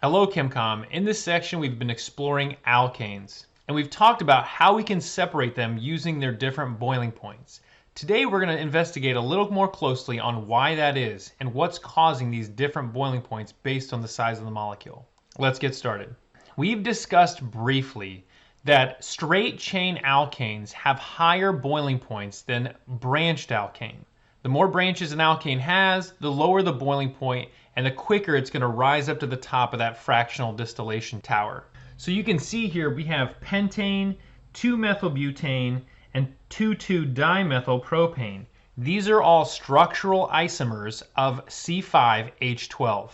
Hello ChemComm. In this section we've been exploring alkanes, and we've talked about how we can separate them using their different boiling points. Today we're going to investigate a little more closely on why that is and what's causing these different boiling points based on the size of the molecule. Let's get started. We've discussed briefly that straight chain alkanes have higher boiling points than branched alkane. The more branches an alkane has, the lower the boiling point and the quicker it's going to rise up to the top of that fractional distillation tower. So you can see here we have pentane, 2-methylbutane, and 2,2-dimethylpropane. These are all structural isomers of C5H12.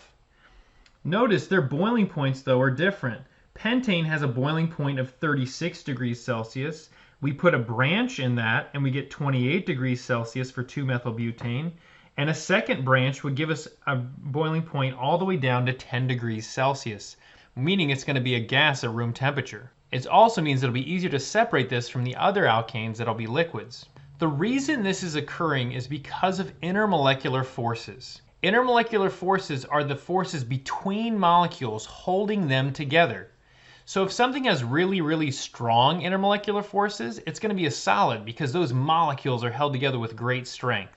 Notice their boiling points though are different. Pentane has a boiling point of 36 degrees Celsius. We put a branch in that and we get 28 degrees Celsius for 2-methylbutane. And a second branch would give us a boiling point all the way down to 10 degrees Celsius, meaning it's going to be a gas at room temperature. It also means it'll be easier to separate this from the other alkanes that'll be liquids. The reason this is occurring is because of intermolecular forces. Intermolecular forces are the forces between molecules holding them together. So if something has really strong intermolecular forces, it's going to be a solid because those molecules are held together with great strength.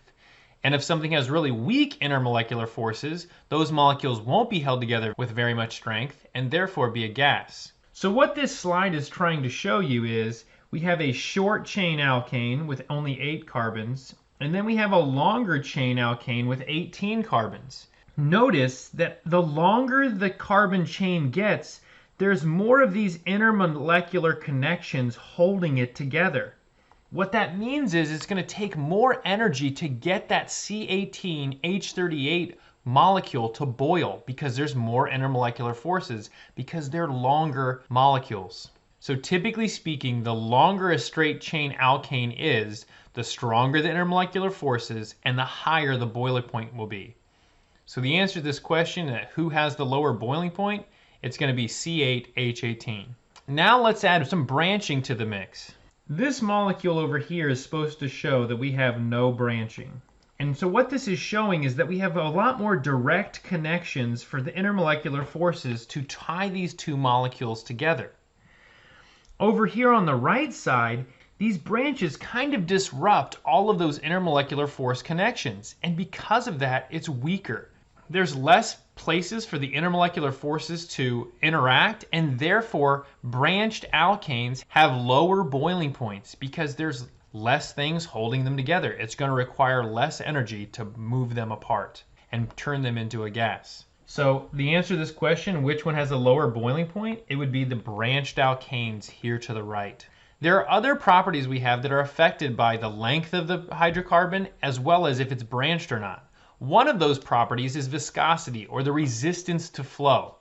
And if something has really weak intermolecular forces, those molecules won't be held together with very much strength and therefore be a gas. So what this slide is trying to show you is we have a short chain alkane with only 8 carbons, and then we have a longer chain alkane with 18 carbons. Notice that the longer the carbon chain gets, there's more of these intermolecular connections holding it together. What that means is it's going to take more energy to get that C18H38 molecule to boil because there's more intermolecular forces because they're longer molecules. So typically speaking, the longer a straight chain alkane is, the stronger the intermolecular forces and the higher the boiling point will be. So the answer to this question, who has the lower boiling point, it's going to be C8H18. Now let's add some branching to the mix. This molecule over here is supposed to show that we have no branching. And so what this is showing is that we have a lot more direct connections for the intermolecular forces to tie these two molecules together. Over here on the right side, these branches kind of disrupt all of those intermolecular force connections. And because of that, it's weaker. There's less places for the intermolecular forces to interact, and therefore branched alkanes have lower boiling points because there's less things holding them together. It's going to require less energy to move them apart and turn them into a gas. So the answer to this question, which one has a lower boiling point, it would be the branched alkanes here to the right. There are other properties we have that are affected by the length of the hydrocarbon as well as if it's branched or not. One of those properties is viscosity, or the resistance to flow.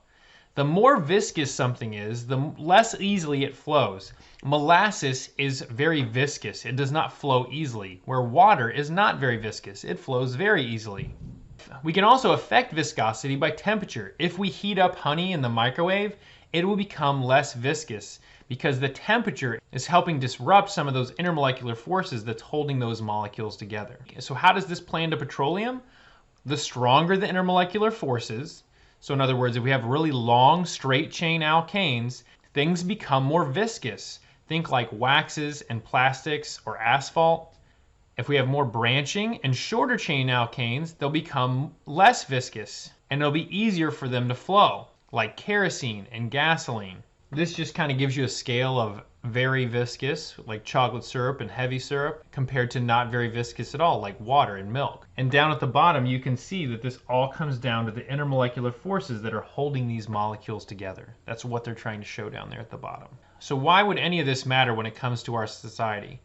The more viscous something is, the less easily it flows. Molasses is very viscous. It does not flow easily, where water is not very viscous. It flows very easily. We can also affect viscosity by temperature. If we heat up honey in the microwave, it will become less viscous because the temperature is helping disrupt some of those intermolecular forces that's holding those molecules together. So how does this play into petroleum? The stronger the intermolecular forces, so in other words, if we have really long straight chain alkanes, things become more viscous. Think like waxes and plastics or asphalt. If we have more branching and shorter chain alkanes, they'll become less viscous and it'll be easier for them to flow, like kerosene and gasoline. This just kind of gives you a scale of very viscous, like chocolate syrup and heavy syrup, compared to not very viscous at all, like water and milk. And down at the bottom, you can see that this all comes down to the intermolecular forces that are holding these molecules together. That's what they're trying to show down there at the bottom. So why would any of this matter when it comes to our society?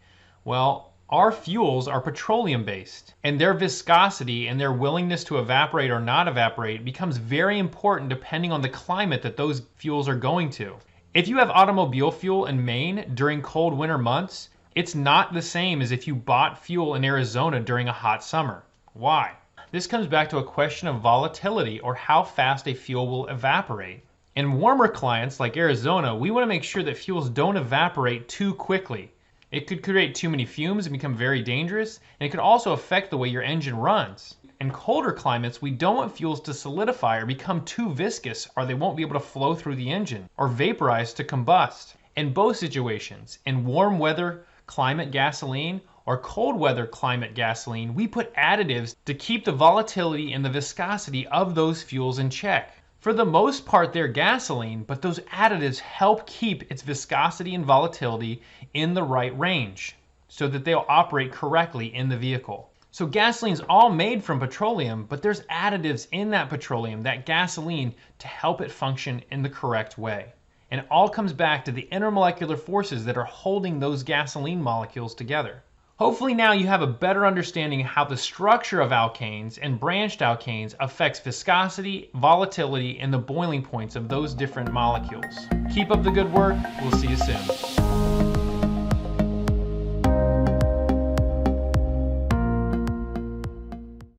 Well, our fuels are petroleum-based, and their viscosity and their willingness to evaporate or not evaporate becomes very important depending on the climate that those fuels are going to. If you have automobile fuel in Maine during cold winter months, it's not the same as if you bought fuel in Arizona during a hot summer. Why? This comes back to a question of volatility, or how fast a fuel will evaporate. In warmer climates like Arizona, we want to make sure that fuels don't evaporate too quickly. It could create too many fumes and become very dangerous, and it could also affect the way your engine runs. In colder climates, we don't want fuels to solidify or become too viscous, or they won't be able to flow through the engine or vaporize to combust. In both situations, in warm weather climate gasoline or cold weather climate gasoline, we put additives to keep the volatility and the viscosity of those fuels in check. For the most part, they're gasoline, but those additives help keep its viscosity and volatility in the right range so that they'll operate correctly in the vehicle. So gasoline's all made from petroleum, but there's additives in that petroleum, that gasoline, to help it function in the correct way. And it all comes back to the intermolecular forces that are holding those gasoline molecules together. Hopefully now you have a better understanding of how the structure of alkanes and branched alkanes affects viscosity, volatility, and the boiling points of those different molecules. Keep up the good work. We'll see you soon.